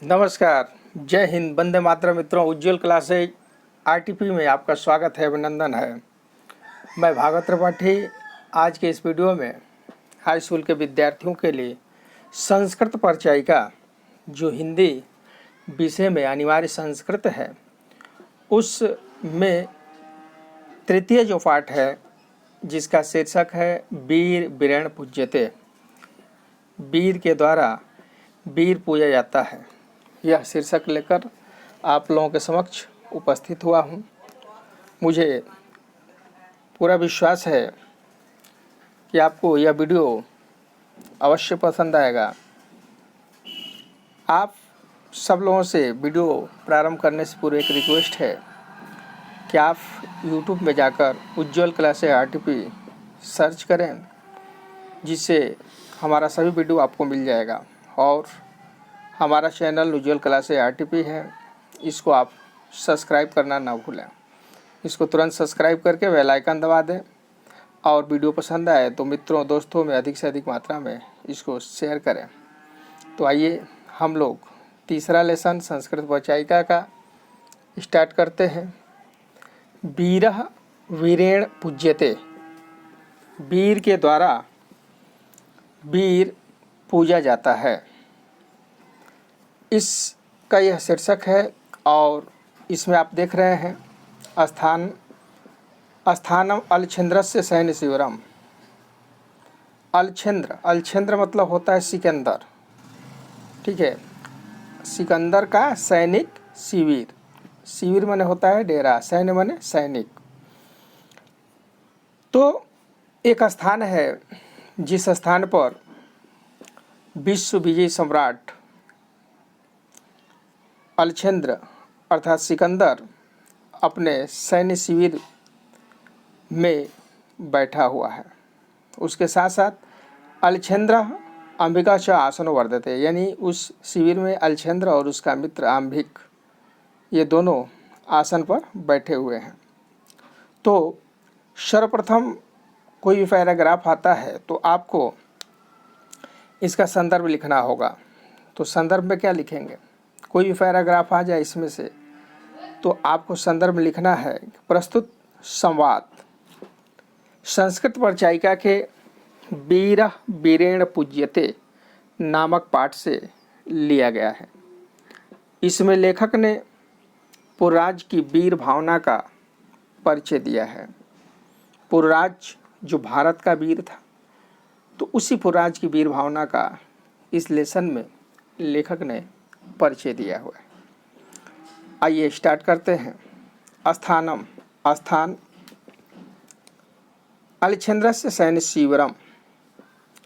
नमस्कार, जय हिंद, वंदे मातरम। मित्रों, उज्ज्वल क्लासेज आरटीपी में आपका स्वागत है, अभिनंदन है। मैं भागवत त्रिपाठी। आज के इस वीडियो में हाई स्कूल के विद्यार्थियों के लिए संस्कृत परिचयिका, जो हिंदी विषय में अनिवार्य संस्कृत है, उसमें तृतीय जो पाठ है, जिसका शीर्षक है वीर वीरेण पूज्यते, वीर के द्वारा वीर पूजा जाता है, यह शीर्षक लेकर आप लोगों के समक्ष उपस्थित हुआ हूँ। मुझे पूरा विश्वास है कि आपको यह वीडियो अवश्य पसंद आएगा। आप सब लोगों से वीडियो प्रारंभ करने से पूर्व एक रिक्वेस्ट है कि आप YouTube में जाकर उज्ज्वल क्लासेज आरटीपी सर्च करें, जिससे हमारा सभी वीडियो आपको मिल जाएगा। और हमारा चैनल उज्ज्वल क्लासेज आरटीपी है, इसको आप सब्सक्राइब करना ना भूलें। इसको तुरंत सब्सक्राइब करके बेल आइकन दबा दें, और वीडियो पसंद आए तो मित्रों दोस्तों में अधिक से अधिक मात्रा में इसको शेयर करें। तो आइए हम लोग तीसरा लेसन संस्कृत परिचयिका का स्टार्ट करते हैं। वीरः वीरेण पूज्यते, वीर के द्वारा वीर पूजा जाता है, इसका यह शीर्षक है। और इसमें आप देख रहे हैं स्थानम अलछिंद्रस्य सैन्य शिविरम। अलछिंद्र मतलब होता है सिकंदर, ठीक है। सिकंदर का सैनिक शिविर, शिविर माने होता है डेरा, सैन्य माने सैनिक। तो एक स्थान है जिस स्थान पर विश्व विजयी सम्राट अलछिंद्र अर्थात सिकंदर अपने सैन्य शिविर में बैठा हुआ है। उसके साथ साथ अलछिंद्र अंबिका च आसनो वर्धते, यानी उस शिविर में अलछिंद्र और उसका मित्र अंबिक, ये दोनों आसन पर बैठे हुए हैं। तो सर्वप्रथम कोई भी पैराग्राफ आता है तो आपको इसका संदर्भ लिखना होगा। तो संदर्भ में क्या लिखेंगे? कोई भी पैराग्राफ आ जाए इसमें से, तो आपको संदर्भ में लिखना है। प्रस्तुत संवाद संस्कृत परिचयिका के वीरः वीरेण पूज्यते नामक पाठ से लिया गया है। इसमें लेखक ने पुरराज की वीर भावना का परिचय दिया है। पुरराज जो भारत का वीर था, तो उसी पुरराज की वीर भावना का इस लेसन में लेखक ने परिचय दिया हुआ है। आइए स्टार्ट करते हैं। स्थानम, स्थान अलछिंद्रस्य सैन्य शिविरम,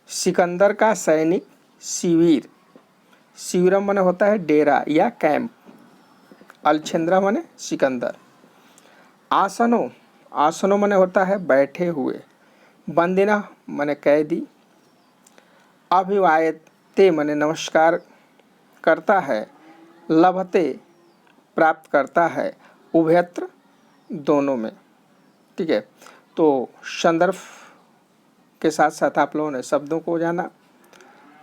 सिकंदर का सैनिक शिविर। शिविरम माने होता है डेरा या कैंप, अलछिंद्र माने सिकंदर। आसनो, आसनो माने होता है बैठे हुए। बंदिना माने कैदी। अभिवायते माने नमस्कार करता है। लभते प्राप्त करता है। उभयत्र दोनों में, ठीक है। तो संदर्भ के साथ साथ आप लोगों ने शब्दों को जाना।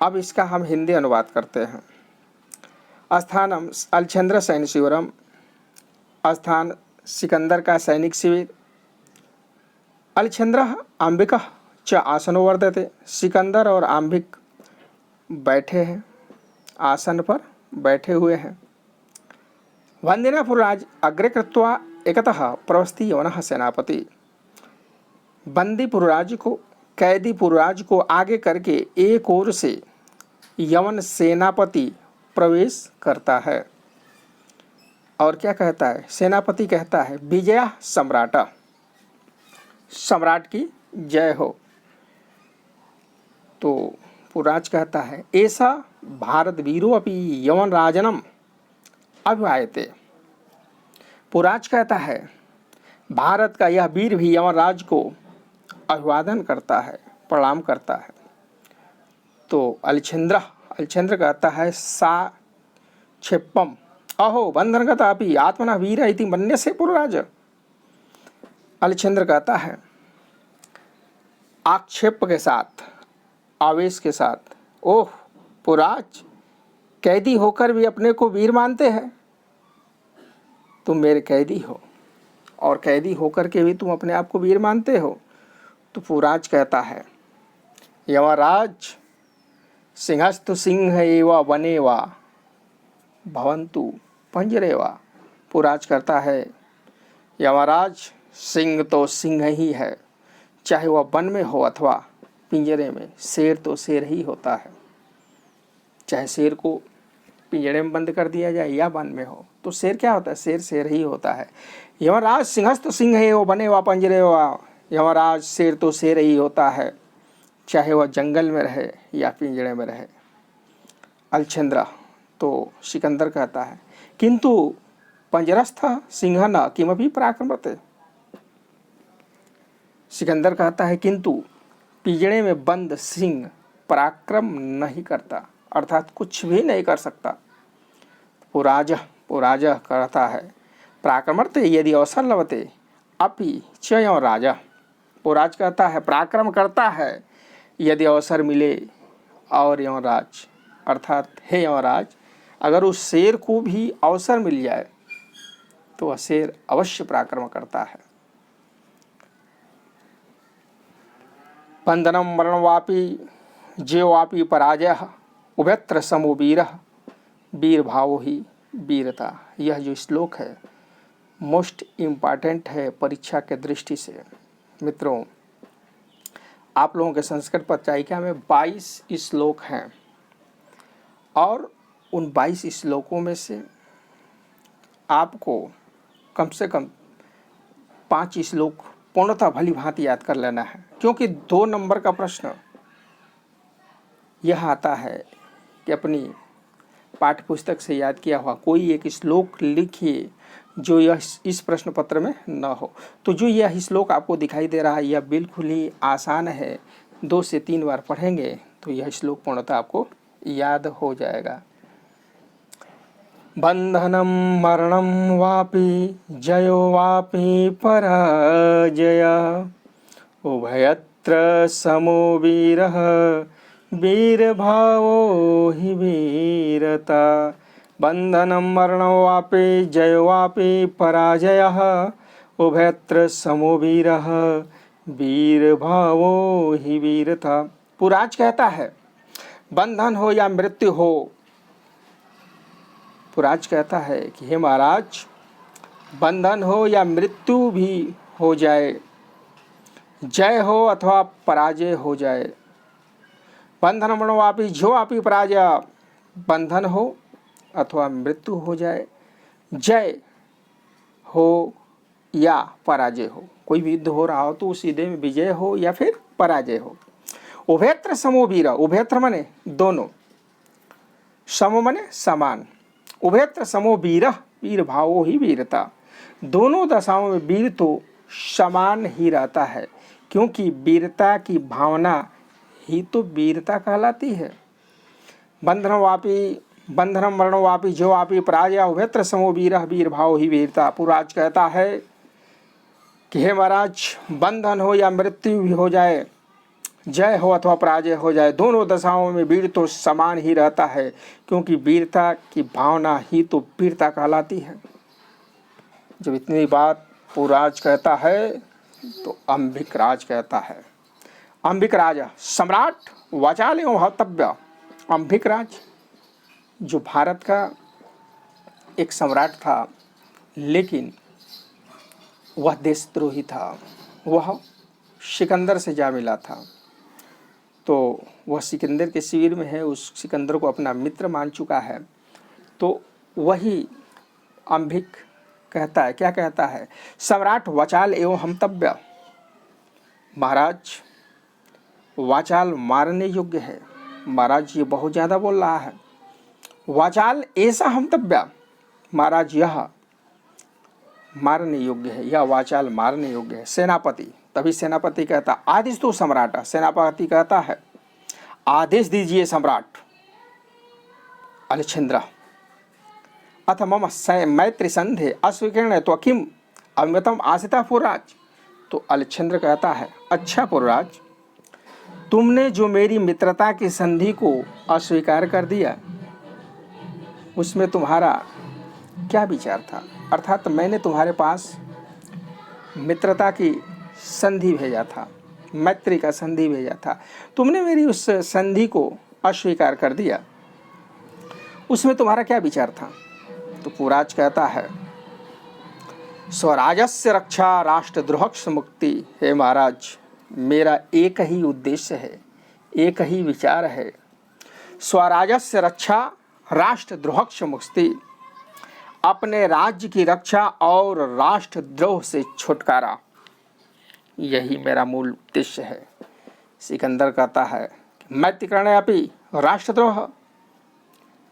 अब इसका हम हिंदी अनुवाद करते हैं। स्थानम अलछिंद्र सैन्य शिविरम, स्थान सिकंदर का सैनिक शिविर। अलछिंद्र अंबिका च आसनो वर्धते, सिकंदर और अंबिक बैठे हैं, आसन पर बैठे हुए हैं। वंदिना पुरराज अग्रे कृत्वा एकतः प्रवस्ति यवनः सेनापति, बंदी पुरराज को, कैदी पुरराज को आगे करके एक ओर से यवन सेनापति प्रवेश करता है। और क्या कहता है? सेनापति कहता है विजया सम्राटा, सम्राट की जय हो। तो पुरराज कहता है ऐसा भारत वीरो अपि यवन राजनम अभिवायते। पुरराज कहता है भारत का यह वीर भी यवन राज को अभिवादन करता है, प्रणाम करता है। तो अलछिंद्र कहता है सा क्षिप्पम अहो बंधनगतापि आत्मना वीर इति मन्यसे पुरराज। अलछिंद्र कहता है आक्षेप के साथ, आवेश के साथ, ओह पुरराज, कैदी होकर भी अपने को वीर मानते हैं। तुम मेरे कैदी हो और कैदी होकर के भी तुम अपने आप को वीर मानते हो। तो पुराज कहता है, यमराज सिंहस्तु सिंह एव वने वा भवन्तु पंजरे वा। पुराज करता है, यमराज सिंह तो सिंह ही है, चाहे वह वन में हो अथवा पिंजरे में। शेर तो शेर ही होता है, चाहे शेर को पिंजरे में बंद कर दिया जाए या वन में हो, तो शेर क्या होता है? शेर शेर ही होता है। यमराज सिंहस्त सिंह है वो बने वा पंजरे वा। यमराज शेर तो शेर ही होता है, चाहे वह जंगल में रहे या पिंजरे में रहे। अलछेंद्र तो सिकंदर कहता है, किंतु पंजरस्थ सिंह न किमपि पराक्रमते। सिकंदर कहता है, किंतु पिंजरे में बंद सिंह पराक्रम नहीं करता, अर्थात कुछ भी नहीं कर सकता। पुराज कहता है, पराक्रमते यदि अवसर लभते अपि च यमराज। पुराज कहता है, पराक्रम करता है यदि अवसर मिले। और यमराज अर्थात हे यमराज, अगर उस शेर को भी अवसर मिल जाए तो वह शेर अवश्य पराक्रम करता है। बंधनम मरणवापि जेवापि पराजयः उभयत्र समो वीरः वीर भावो ही वीरता। यह जो श्लोक है मोस्ट इम्पॉर्टेंट है परीक्षा के दृष्टि से। मित्रों, आप लोगों के संस्कृत पत्रिका में 22 श्लोक हैं और उन 22 श्लोकों में से आपको कम से कम 5 श्लोक पूर्णतः भली भांति याद कर लेना है, क्योंकि 2 नंबर का प्रश्न यह आता है कि अपनी पाठ्य पुस्तक से याद किया हुआ कोई एक श्लोक लिखिए जो यह इस प्रश्न पत्र में न हो। तो जो यह श्लोक आपको दिखाई दे रहा है यह बिल्कुल ही आसान है, 2 से 3 बार पढ़ेंगे तो यह श्लोक पूर्णतः आपको याद हो जाएगा। बंधनम मरणम वापि जयो वापि पराजय उभयत्र समो वीरः वीरभावो हि वीरता। बंधनम मरणो वापि जयो वापि पराजयः उभयत्र समो वीरः वीरभावो हि वीरता। पुराज कहता है, बंधन हो या मृत्यु हो। पुराज कहता है कि हे महाराज, बंधन हो या मृत्यु भी हो जाए, जय हो अथवा पराजय हो जाए। बंधन मरणवापि जो आपी पराजय, बंधन हो अथवा मृत्यु हो जाए, जय हो या पराजय हो, कोई भी युद्ध हो रहा हो तो उस युद्ध में विजय हो या फिर पराजय हो। उभयत्र समो वीर, उभयत्र माने दोनों, समो माने समान। उभयत्र समो वीर, वीर भावो ही वीरता। दोनों दशाओं में वीर तो समान ही रहता है, क्योंकि वीरता की भावना ही तो वीरता कहलाती है। बंधनम मरणवापि जो आपी पराजय उभयत्र समो वीरः वीर भाव ही वीरता। पुराज कहता है कि हे महाराज, बंधन हो या मृत्यु भी हो जाए, जय हो अथवा पराजय हो जाए, दोनों दशाओं में वीर तो समान ही रहता है, क्योंकि वीरता की भावना ही तो वीरता कहलाती है। जब इतनी बात पुराज कहता है तो अंबिक राज कहता है, अंबिक राज सम्राट वाचाल एवं हतव्य। अंबिक राज जो भारत का एक सम्राट था, लेकिन वह देशद्रोही था, वह सिकंदर से जा मिला था, तो वह सिकंदर के शिविर में है, उस सिकंदर को अपना मित्र मान चुका है। तो वही अंबिक कहता है, क्या कहता है, सम्राट वाचाल एवं हतव्य। महाराज, वाचाल मारने योग्य है। महाराज ये बहुत ज़्यादा बोल रहा है। वाचाल ऐसा हतव्य, महाराज यह मारने योग्य है, यह वाचाल मारने योग्य है। सेनापति, तभी सेनापति कहता आदेश तो सम्राट। सेनापति कहता है आदेश दीजिए सम्राट। अलछेंद्र अथ मम मैत्री संधे अस्वीकरण तो किम अमृतम आसिता पुरराज। तो अलछेंद्र कहता है, अच्छा पुरराज, तुमने जो मेरी मित्रता की संधि को अस्वीकार कर दिया, उसमें तुम्हारा क्या विचार था? अर्थात मैंने तुम्हारे पास मित्रता की संधि भेजा था, मैत्री का संधि भेजा था, तुमने मेरी उस संधि को अस्वीकार कर दिया, उसमें तुम्हारा क्या विचार था? तो पुराज कहता है, स्वराजस्य रक्षा राष्ट्रद्रोहक्ष मुक्ति। हे महाराज, मेरा एक ही उद्देश्य है, एक ही विचार है, स्वराजस्य रक्षा राष्ट्रद्रोहक्ष मुक्ति, अपने राज्य की रक्षा और राष्ट्रद्रोह से छुटकारा, यही मेरा मूल उद्देश्य है। सिकंदर कहता है, मैत्री करणे अपि राष्ट्रद्रोह,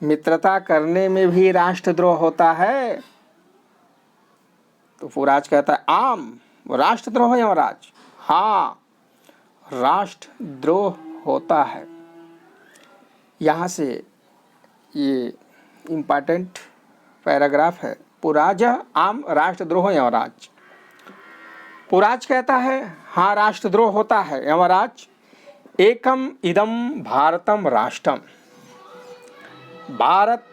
मित्रता करने में भी राष्ट्रद्रोह होता है? तो पुराज कहता है, आम राष्ट्रद्रोह यमराज, हाँ राष्ट्रद्रोह होता है। यहाँ से ये इम्पॉर्टेंट पैराग्राफ है, पुराज आम राष्ट्रद्रोह यमराज। पुराज कहता है, हाँ राष्ट्रद्रोह होता है यमराज। एकम इदम भारतम राष्ट्रम, भारत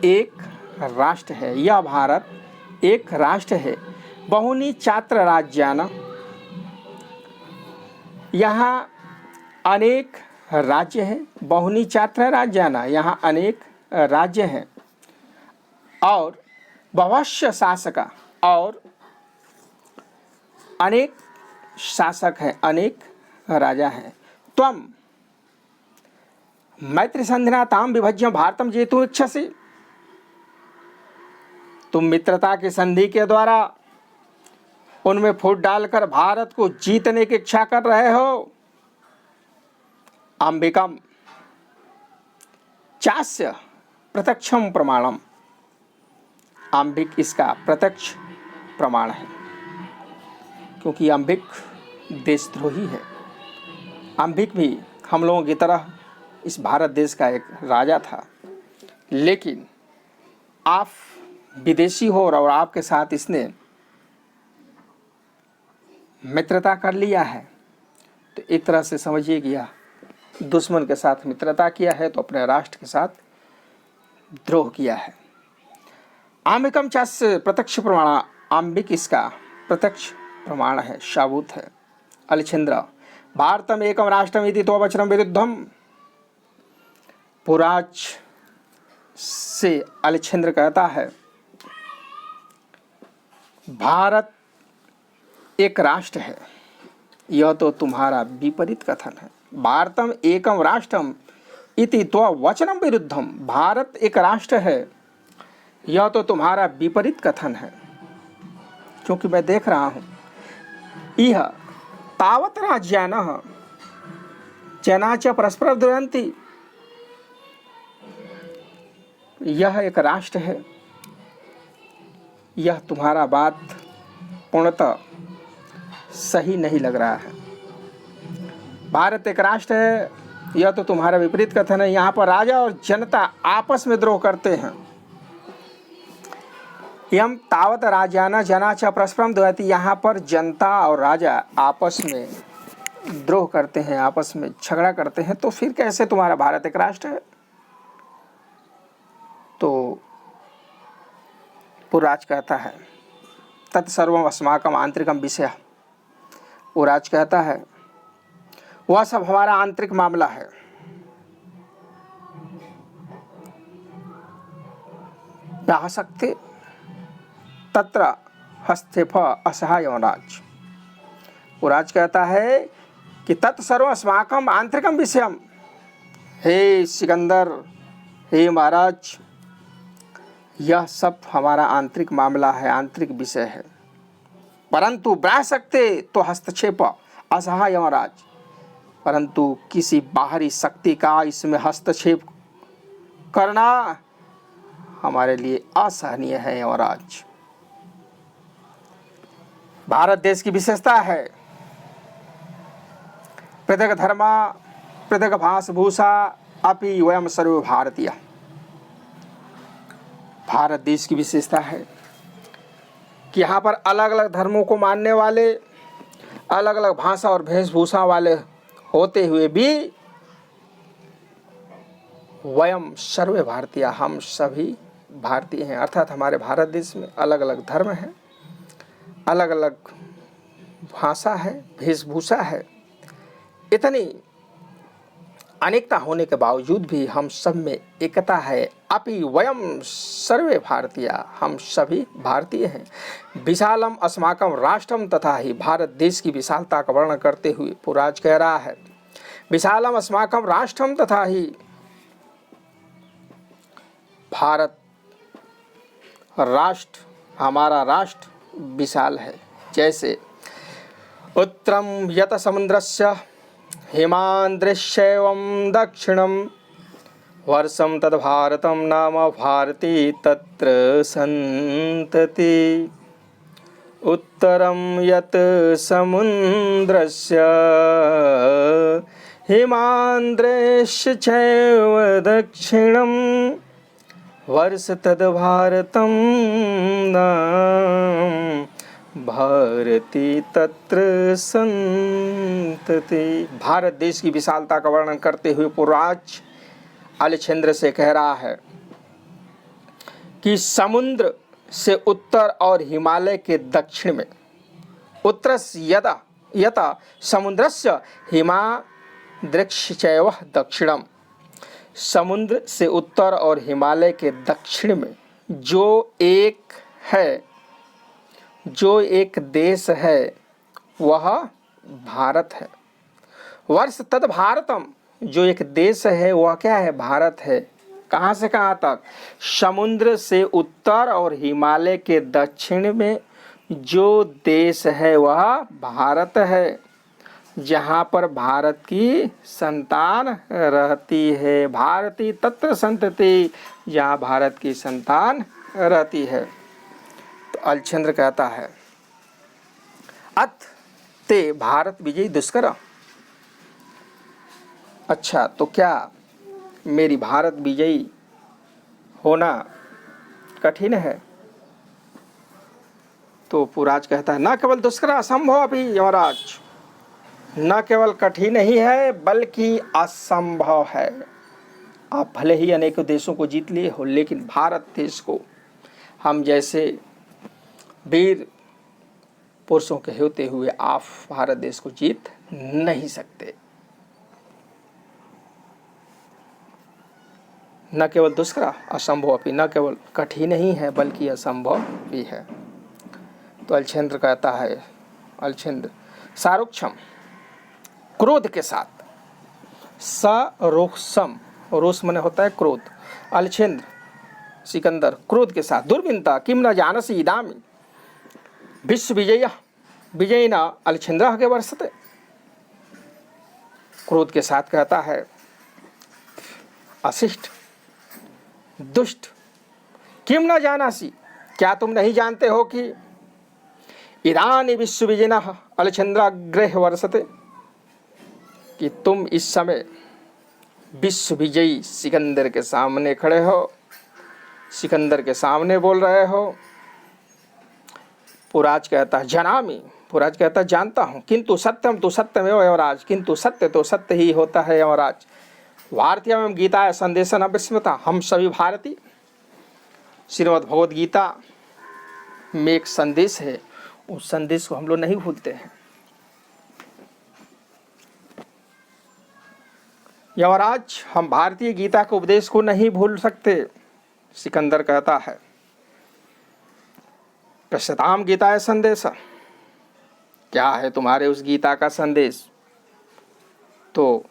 एक राष्ट्र है, यह भारत एक राष्ट्र है। बहुनी छात्र राज्यान, यहाँ अनेक राज्य हैं। बहुनी छात्र राज्यान, यहाँ अनेक राज्य हैं। और भवश्य शासक, और अनेक शासक हैं, अनेक राजा हैं। त्वम मैत्री संधिना ताम विभज्य भारतम जेतुम इच्छसि, तुम मित्रता की संधि के द्वारा उनमें फूट डालकर भारत को जीतने की इच्छा कर रहे हो। अंबिकम चास्य प्रत्यक्षम प्रमाणम, अंबिक इसका प्रत्यक्ष प्रमाण है, क्योंकि अंबिक देशद्रोही है। अंबिक भी हम लोगों की तरह इस भारत देश का एक राजा था, लेकिन आप विदेशी हो और आपके साथ इसने मित्रता कर लिया है, तो एक तरह से समझिए कि यह दुश्मन के साथ मित्रता किया है तो अपने राष्ट्र के साथ द्रोह किया है। आम्बिकम चास्य प्रत्यक्ष प्रमाण, आम्बिक इसका प्रत्यक्ष प्रमाण है, साबूत है। अलिछिंद्र भारतम एकम राष्ट्रम इति तो वचनम विरुद्धम, पुराज से अलिछिंद्र कहता है, भारत एक राष्ट्र है, यह तो तुम्हारा विपरीत कथन है। भारतम एकम राष्ट्रम इति तो वचनम विरुद्धम, भारत एक राष्ट्र है, यह तो तुम्हारा विपरीत कथन है। क्योंकि मैं देख रहा हूं, यह तावत राज्यानः जना च परस्पर द्वयन्ति, यह एक राष्ट्र है, यह तुम्हारा बात पूर्णतः सही नहीं लग रहा है। भारत एक राष्ट्र है, यह तो तुम्हारा विपरीत कथन है। यहाँ पर राजा और जनता आपस में द्रोह करते हैं। यम तावत राजाना जना च परस्परम द्वयति, यहाँ पर जनता और राजा आपस में द्रोह करते हैं, आपस में झगड़ा करते हैं, तो फिर कैसे तुम्हारा भारत एक राष्ट्र है? तो पुराज कहता है, तत्सर्वम अस्माकम आंतरिकम विषय, पुराज कहता है वह सब हमारा आंतरिक मामला है। नाहशक्ति तत्र हस्तक्षेप असहाय यमराज, पुराज कहता है कि तत्सर्व अस्माकम आंतरिकम विषयम, हे सिकंदर, हे महाराज, यह सब हमारा आंतरिक मामला है, आंतरिक विषय है। परंतु बाह्य शक्ति तो हस्तक्षेप असहाय यमराज, परंतु किसी बाहरी शक्ति का इसमें हस्तक्षेप करना हमारे लिए असहनीय है यमराज। भारत देश की विशेषता है, पृथक धर्म पृथक भाषभूषा अपि वयम सर्व भारतीय। भारत देश की विशेषता है कि यहाँ पर अलग अलग धर्मों को मानने वाले, अलग अलग भाषा और वेशभूषा वाले होते हुए भी वयम सर्वे भारतीय, हम सभी भारतीय हैं। अर्थात हमारे भारत देश में अलग अलग धर्म हैं, अलग अलग भाषा है, वेशभूषा है, इतनी अनेकता होने के बावजूद भी हम सब में एकता है। अपि वयम सर्वे भारतीय, हम सभी भारतीय हैं। विशालम अस्माकम राष्ट्रम तथा ही, भारत देश की विशालता का वर्णन करते हुए पुराज कह रहा है, विशालम अस्माकम राष्ट्रम तथा ही, भारत राष्ट्र, हमारा राष्ट्र विशाल है। जैसे उत्तरम यत समुद्रस्य हिमांद्रश्चैवं दक्षिणं वर्षं तद् भारतं नाम भारती तत्र सन्तति। उत्तरं यत् समुद्रस्य हिमांद्रश्चैव दक्षिणं वर्ष तद् भारतं नाम भारती तत्र सन्तति। भारत देश की विशालता का वर्णन करते हुए पुराज अलछेंद्र से कह रहा है कि समुद्र से उत्तर और हिमालय के दक्षिण में, उत्तरस्य यथा समुद्रस्य हिमाद्रश्चैव दक्षिणम, समुद्र से उत्तर और हिमालय के दक्षिण में जो एक देश है वह भारत है। वर्ष तद भारतम, जो एक देश है वह क्या है? भारत है। कहाँ से कहाँ तक? समुद्र से उत्तर और हिमालय के दक्षिण में जो देश है वह भारत है, जहाँ पर भारत की संतान रहती है। भारती तत्र संतति, जहाँ भारत की संतान रहती है। तो अलछेंद्र कहता है अत ते भारत विजयी दुष्कर। अच्छा, तो क्या मेरी भारत विजयी होना कठिन है? तो पुराज कहता है न केवल दुष्कर असंभव अभी यमराज, न केवल कठिन ही है बल्कि असंभव है। आप भले ही अनेकों देशों को जीत लिए हो, लेकिन भारत देश को हम जैसे वीर पुरुषों के होते हुए आप भारत देश को जीत नहीं सकते। न केवल दुष्कर असंभव अपि, न केवल कठिन ही है बल्कि असंभव भी है। तो अलछेंद्र कहता है, अलछेंद्र सारुक्षम, क्रोध के साथ, सरोक्षम, रोष मन होता है क्रोध, अलछेंद्र सिकंदर क्रोध के साथ, दुर्विनता किम न जानसि इदामी विश्व विजय विजयिना अलछेंद्र के वर्षते। क्रोध के साथ कहता है अशिष्ट, दुष्ट, किम न जानासी, क्या तुम नहीं जानते हो कि इदानी विश्व विजयिना अलछेंद्राग्रह वर्षते, कि तुम इस समय विश्व विजयी सिकंदर के सामने खड़े हो, सिकंदर के सामने बोल रहे हो। पुराज कहता है जनामी, पुराज कहता है जानता हूँ, किंतु सत्यम तो सत्यमेव यमराज, किंतु सत्य तो सत्य ही होता है यमराज। भारतीय एवं गीता संदेश न विस्मृता, हम सभी भारतीय, श्रीमद् भगवद गीता में एक संदेश है, उस संदेश को हम लोग नहीं भूलते हैं। यमराज, हम भारतीय गीता के उपदेश को नहीं भूल सकते। सिकंदर कहता है पश्यताम गीता है संदेश, क्या है तुम्हारे उस गीता का संदेश? तो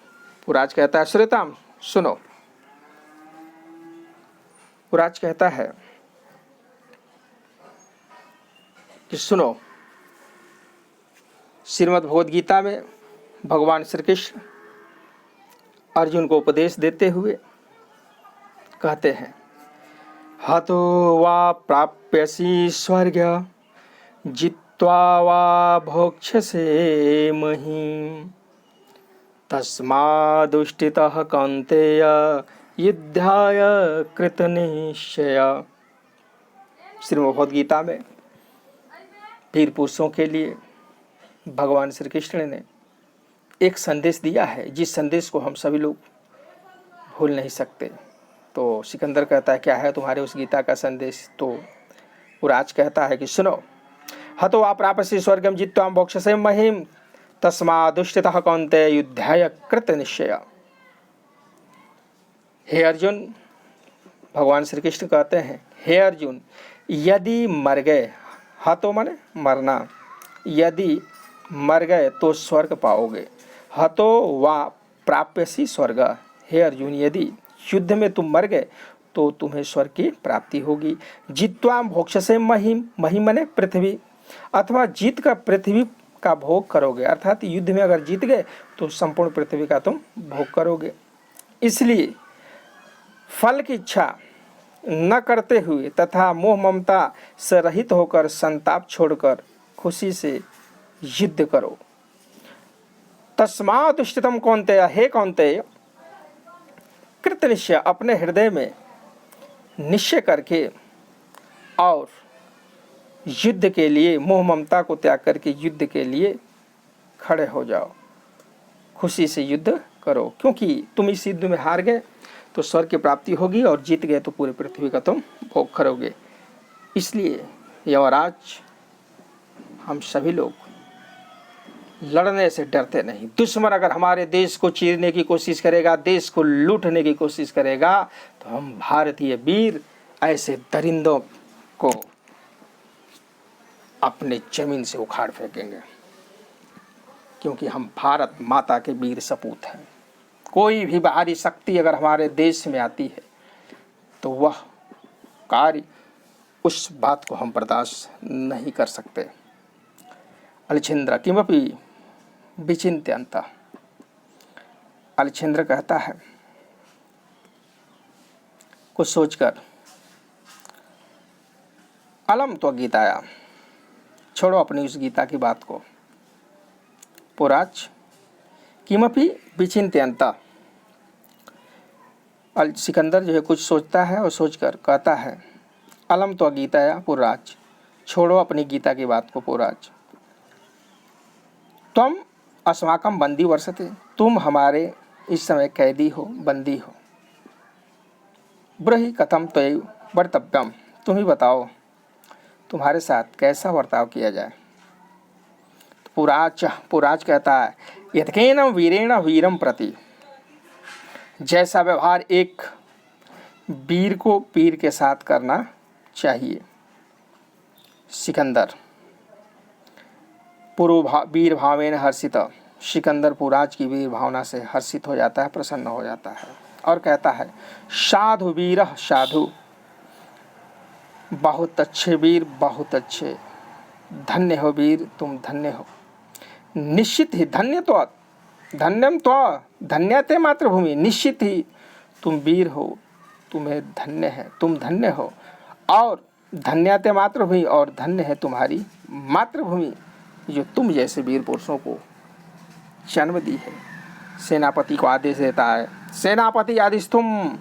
पुराज कहता है श्रोताम, सुनो। पुराज कहता है कि सुनो, श्रीमद् भगवद गीता में भगवान श्री कृष्ण अर्जुन को उपदेश देते हुए कहते हैं हतो वा प्राप्यसि स्वर्ग जित्वा वा भोक्ष्यसे महीम् तस्मादुष्टितः कौन्तेय युद्धाय कृतनिश्चय। श्रीमद् भगवद गीता में वीर पुरुषों के लिए भगवान श्री कृष्ण ने एक संदेश दिया है, जिस संदेश को हम सभी लोग भूल नहीं सकते। तो सिकंदर कहता है क्या है तुम्हारे उस गीता का संदेश? तो पुराज कहता है कि सुनो, हतो वा प्रापसि स्वर्गम जित्वा मोक्षसे महिम तस्मादुष्टितः कौन्तेय युद्धाय कृत निश्चय। हे अर्जुन, भगवान श्री कृष्ण कहते हैं, हे अर्जुन, यदि मर गए, हतो माने मरना, यदि मर गए तो स्वर्ग पाओगे। हतो वा प्राप्यसि स्वर्ग, हे अर्जुन यदि युद्ध में तुम मर गए तो तुम्हें स्वर्ग की प्राप्ति होगी। जित्वा भोक्षसे महिम, महिम माने पृथ्वी, अथवा जीत का पृथ्वी का भोग करोगे, अर्थात युद्ध में अगर जीत गए तो संपूर्ण पृथ्वी का तुम भोग करोगे। इसलिए फल की इच्छा न करते हुए तथा मोह ममता से रहित होकर संताप छोड़कर खुशी से युद्ध करो। तस्मात् उष्टितम कौन्तेय, हे कौन्तेय, कृत निश्चय, अपने हृदय में निश्चय करके और युद्ध के लिए, मोह ममता को त्याग करके युद्ध के लिए खड़े हो जाओ, खुशी से युद्ध करो, क्योंकि तुम इस युद्ध में हार गए तो स्वर्ग की प्राप्ति होगी और जीत गए तो पूरी पृथ्वी का तुम भोग करोगे। इसलिए यमराज, हम सभी लोग लड़ने से डरते नहीं। दुश्मन अगर हमारे देश को चीरने की कोशिश करेगा, देश को लूटने की कोशिश करेगा, तो हम भारतीय वीर ऐसे दरिंदों को अपने जमीन से उखाड़ फेंकेंगे, क्योंकि हम भारत माता के वीर सपूत हैं। कोई भी बाहरी शक्ति अगर हमारे देश में आती है तो वह कार्य, उस बात को हम बर्दाश्त नहीं कर सकते। अलछिंद्र किमपि विचिन्त्यन्तः, अलछिंद्र कहता है कुछ सोचकर, अलम तो गीताया, छोड़ो अपनी उस गीता की बात को। पुराज किमपि विचिन्त्यन्तः, सिकंदर जो है कुछ सोचता है और सोचकर कहता है, अलम तो गीताया पुराज, छोड़ो अपनी गीता की बात को पुराज। तुम अस्माकं बंदी वर्षते, तुम हमारे इस समय कैदी हो, बंदी हो। ब्रहि कथम त्वयि वर्तव्यम, तुम ही बताओ तुम्हारे साथ कैसा बर्ताव किया जाए। तो पुराज कहता है, यत्केन वीरेण वीरम प्रति, जैसा व्यवहार एक वीर को वीर के साथ करना चाहिए। सिकंदर वीर भावेन हर्षित, सिकंदर पुराज की वीर भावना से हर्षित हो जाता है, प्रसन्न हो जाता है और कहता है, साधु वीर साधु, बहुत अच्छे वीर, बहुत अच्छे, धन्य हो वीर, तुम धन्य हो। निश्चित ही धन्य तो, धन्यम तो धन्यते मातृभूमि, निश्चित ही तुम वीर हो, तुम्हें धन्य है, तुम धन्य हो। और धन्यते मातृभूमि, और धन्य है तुम्हारी मातृभूमि जो तुम जैसे वीर पुरुषों को जन्म दी है। सेनापति को आदेश देता है, सेनापति आदेश तुम,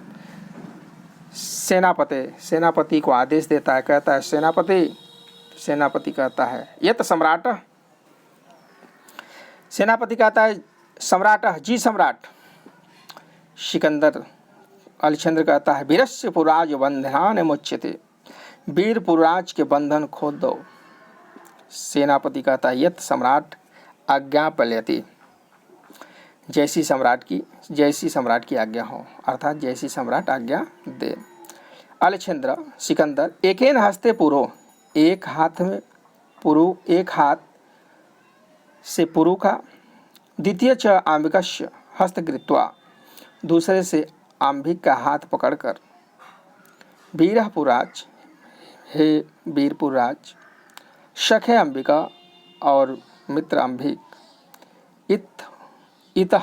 सेनापति को आदेश देता है, कहता है सेनापति कहता है, यत सम्राट, सेनापति कहता है सम्राट, जी सम्राट। सिकंदर अलछंद्र कहता है, वीरस्य पुराज बंधनान मुच्यते, वीर पुराज के बंधन खोल दो। सेनापति कहता है, यत सम्राट आज्ञा पालयति, जैसी सम्राट की आज्ञा हो, अर्थात जैसी सम्राट आज्ञा दे। अलछंद्र सिकंदर एकेन हस्ते पुरो, एक हाथ में पुरु, एक हाथ से पुरु का, द्वितीय च आम्बिकस्य हस्तगृत्वा, दूसरे से आम्भिक का हाथ पकड़कर, वीरः पुराज, हे वीर पुराज, सखे अंबिका और मित्र अंबिक, इतः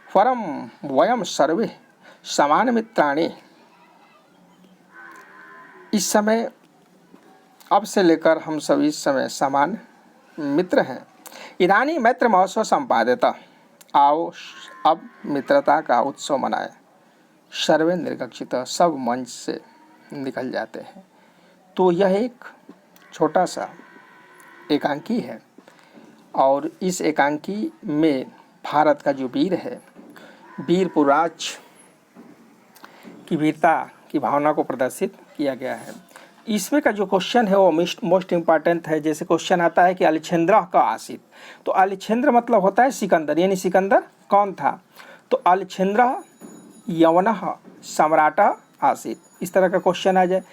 परम वयम सर्वे समान मित्राणि, इस समय, अब से लेकर हम सभी इस समय समान मित्र हैं। इदानीं मैत्र महोत्सव संपादिता, आओ अब मित्रता का उत्सव मनाए। सर्वे निर्गक्षित, सब मंच से निकल जाते हैं। तो यह एक छोटा सा एकांकी है और इस एकांकी में भारत का जो वीर है, वीर पुराज, की वीरता की भावना को प्रदर्शित किया गया है। इसमें का जो क्वेश्चन है वो मोस्ट इम्पॉर्टेंट है। जैसे क्वेश्चन आता है कि अलेक्जेंड्रा का आसित, तो अलेक्जेंद्र मतलब होता है सिकंदर, यानी सिकंदर कौन था? तो अलेक्जेंद्रा यवनः सम्राट आसित, इस तरह का क्वेश्चन आ जाए।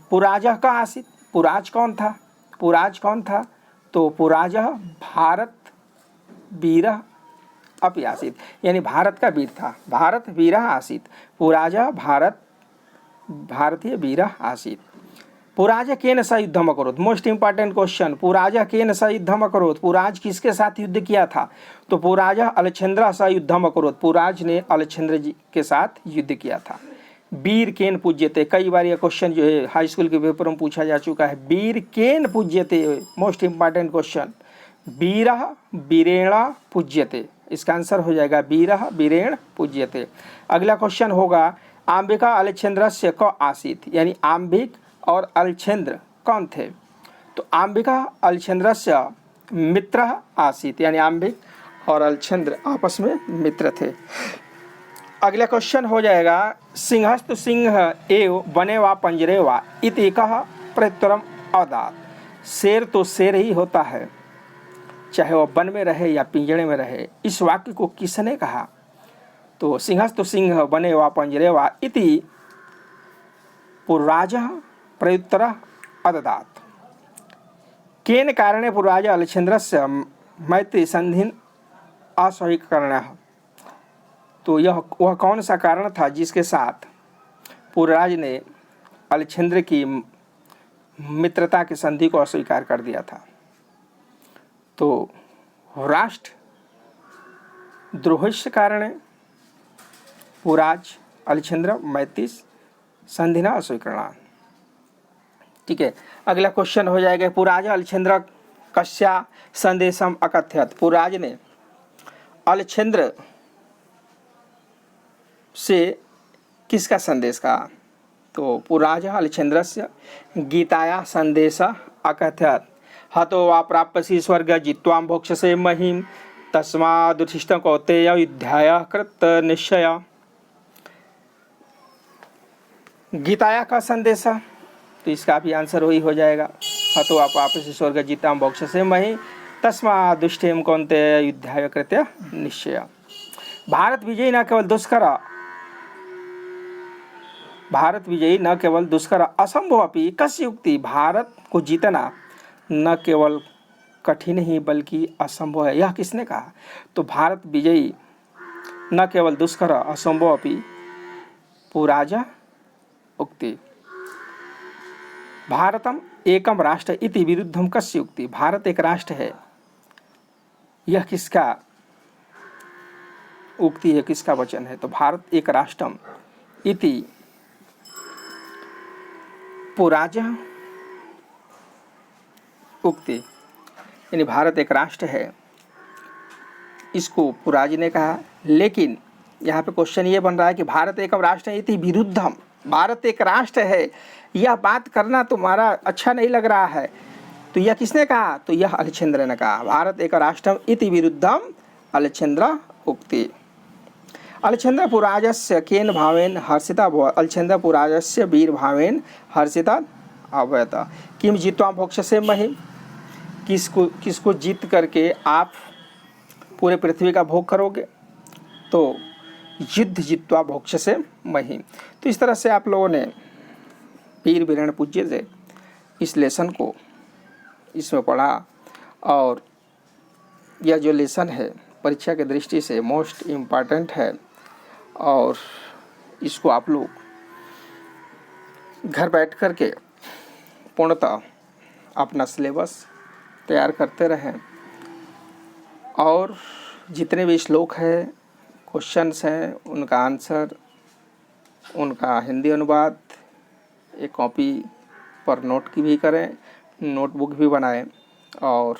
पुराजः का आसित, पुराज कौन था? पुराज कौन था? तो पुराजः भारत वीरः अपि आसीत, यानी भारत का वीर था, भारत वीरः आसीत। पुराजः भारत भारतीय वीरः आसीत। पुराज केन स युद्धम अकरोत्, मोस्ट इंपॉर्टेंट क्वेश्चन, पुराज केन स युद्धम अकरोत्, पुराज किसके साथ युद्ध किया था? तो पुराज अलेक्जेंद्र स युद्धम अकरोत्, पुराज ने अलेक्जेंद्र जी के साथ युद्ध किया था। वीर केन पूज्यते, कई बार यह क्वेश्चन जो है हाई स्कूल के पेपर में पूछा जा चुका है। वीर केन पूज्यते, मोस्ट इंपॉर्टेंट क्वेश्चन, वीरः वीरेण पूज्यते, इसका आंसर हो जाएगा वीरः वीरेण पूज्यते। अगला क्वेश्चन होगा आम्बिका अलेक्जेंद्रस्य क आसीत, यानी आम्बिक और अलेक्जेंद्र कौन थे? तो आम्बिका अलेक्जेंद्रस्य मित्र आसीत, यानी आम्बिक और अलेक्जेंद्र आपस में मित्र थे। अगला क्वेश्चन हो जाएगा सिंहस्तु सिंह एव वने वा पंजरे वा इति कः प्रत्युत्तरम अदात, शेर तो शेर ही होता है चाहे वह वन में रहे या पिंजरे में रहे, इस वाक्य को किसने कहा? तो सिंहस्तु सिंह वने वा पंजरे वा इति पुरराजः प्रत्युत्तरः अददात्। केन कारणे पुरराजः अलेक्जेंद्रस्य मैत्री संधिं अस्वीकरणः, तो यह वह कौन सा कारण था जिसके साथ पुरराज ने अलेक्जेंद्र की मित्रता की संधि को अस्वीकार कर दिया था? तो राष्ट्र द्रोहस्य कारणे पुराज अलेक्जेंद्र मैत्री संधिना अस्वीकरणा। ठीक है, अगला क्वेश्चन हो जाएगा पुराज अलेक्जेंद्र कस्या संदेशम अकथयत, पुराज ने अलेक्जेंद्र से किसका संदेश कहा? तो पुराज अलेक्जेंद्रस्य गीताया संदेश अकथयत, हतो वा प्राप्यसि स्वर्ग जित्वां भोक्ष्यसे महीम तस्मादुत्थिष्ठ कौन्तेय युद्धाय कृत निश्चय। गीताया का संदेश, तो इसका भी आंसर वही हो जाएगा, हतो वा प्राप्यसि स्वर्ग जित्वां भोक्ष्यसे महीम तस्मादुत्थिष्ठ कौन्तेय युद्धाय कृत निश्चय। भारत विजयी न केवल दुष्कर असंभव अपि कस्य युक्ति, भारत को जीतना न केवल कठिन ही बल्कि असंभव है, यह किसने कहा? तो भारत विजयी न केवल दुष्कर असंभव अपि पुराज उक्ति। भारतम एकम राष्ट्र इति विरुद्धम कस्य उक्ति, भारत एक राष्ट्र है, यह किसका उक्ति है, किसका वचन है? तो भारत एक राष्ट्रम इति पुराज उक्ति, यानी भारत एक राष्ट्र है, इसको पुराज ने कहा। लेकिन यहाँ पे क्वेश्चन ये बन रहा है कि भारत एक राष्ट्र है इति विरुद्धम, भारत एक राष्ट्र है, यह बात करना तुम्हारा अच्छा नहीं लग रहा है, तो यह किसने कहा? तो यह अलेक्जेंद्र ने कहा, भारत एक राष्ट्रम इति विरुद्धम अलेक्जेंद्र उक्ति। अलेक्जेंद्र पुराजस्य केन भावेन हर्षिता अभवत्, अलेक्जेंद्र पुराजस्य वीर भावेन हर्षिता अभवत्। किम जित्वा भोक्ष्यसे महीम, किसको जीत करके आप पूरे पृथ्वी का भोग करोगे? तो युद्ध जित्वा भोक्ष्यसे महीम। तो इस तरह से आप लोगों ने वीर वीरेण पूज्य से इस लेसन को इसमें पढ़ा, और यह जो लेसन है परीक्षा की दृष्टि से मोस्ट इम्पॉर्टेंट है, और इसको आप लोग घर बैठ कर के पूर्णतः अपना सिलेबस तैयार करते रहें, और जितने भी श्लोक हैं, क्वेश्चंस हैं, उनका आंसर, उनका हिंदी अनुवाद एक कॉपी पर नोट की भी करें, नोटबुक भी बनाएं, और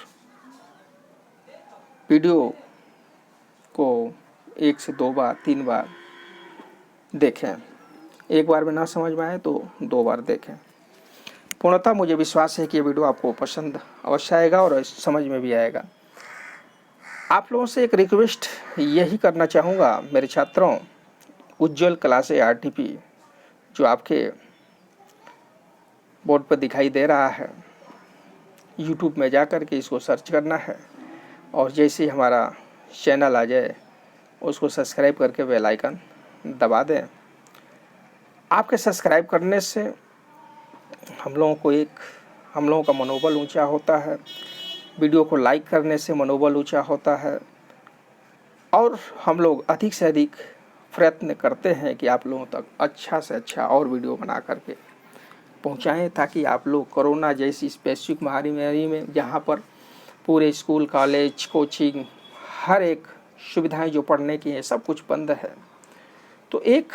वीडियो को 1 से 2 बार 3 बार देखें, एक बार में ना समझ में आए तो 2 बार देखें। पूर्णतः मुझे विश्वास है कि ये वीडियो आपको पसंद अवश्य आएगा और समझ में भी आएगा। आप लोगों से एक रिक्वेस्ट यही करना चाहूँगा मेरे छात्रों, उज्ज्वल क्लास ARTP जो आपके बोर्ड पर दिखाई दे रहा है, यूट्यूब में जा कर के इसको सर्च करना है और जैसे ही हमारा चैनल आ जाए उसको सब्सक्राइब करके बेल आइकन दबा दें। आपके सब्सक्राइब करने से हम लोगों का मनोबल ऊंचा होता है, वीडियो को लाइक करने से मनोबल ऊंचा होता है और हम लोग अधिक से अधिक प्रयत्न करते हैं कि आप लोगों तक अच्छा से अच्छा और वीडियो बना करके पहुंचाएं, ताकि आप लोग कोरोना जैसी इस वैश्विक महामारी में जहां पर पूरे स्कूल, कॉलेज, कोचिंग, हर एक सुविधाएं जो पढ़ने की हैं सब कुछ बंद है, तो एक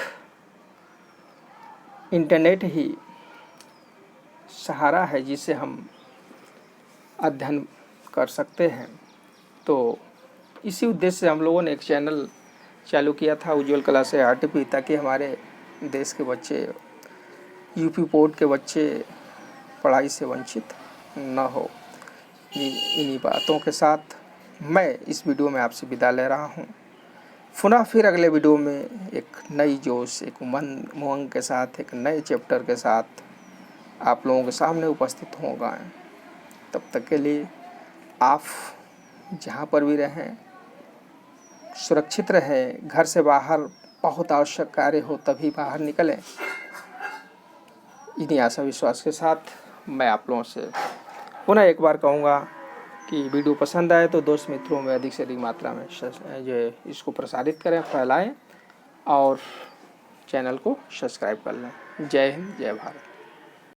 इंटरनेट ही सहारा है जिससे हम अध्ययन कर सकते हैं। तो इसी उद्देश्य से हम लोगों ने एक चैनल चालू किया था, उज्ज्वल क्लास ARTP, ताकि हमारे देश के बच्चे, यूपी बोर्ड के बच्चे पढ़ाई से वंचित न हो। इन्हीं बातों के साथ मैं इस वीडियो में आपसे विदा ले रहा हूँ। पुनः फिर अगले वीडियो में एक नई जोश, एक उमंग के साथ, एक नए चैप्टर के साथ आप लोगों के सामने उपस्थित होगा। तब तक के लिए आप जहाँ पर भी रहें सुरक्षित रहें, घर से बाहर बहुत आवश्यक कार्य हो तभी बाहर निकलें। इन्हीं आशा विश्वास के साथ मैं आप लोगों से पुनः एक बार कहूँगा कि वीडियो पसंद आए तो दोस्त मित्रों में अधिक से अधिक मात्रा में जो इसको प्रसारित करें, फैलाएं और चैनल को सब्सक्राइब कर लें। जय हिंद, जय भारत।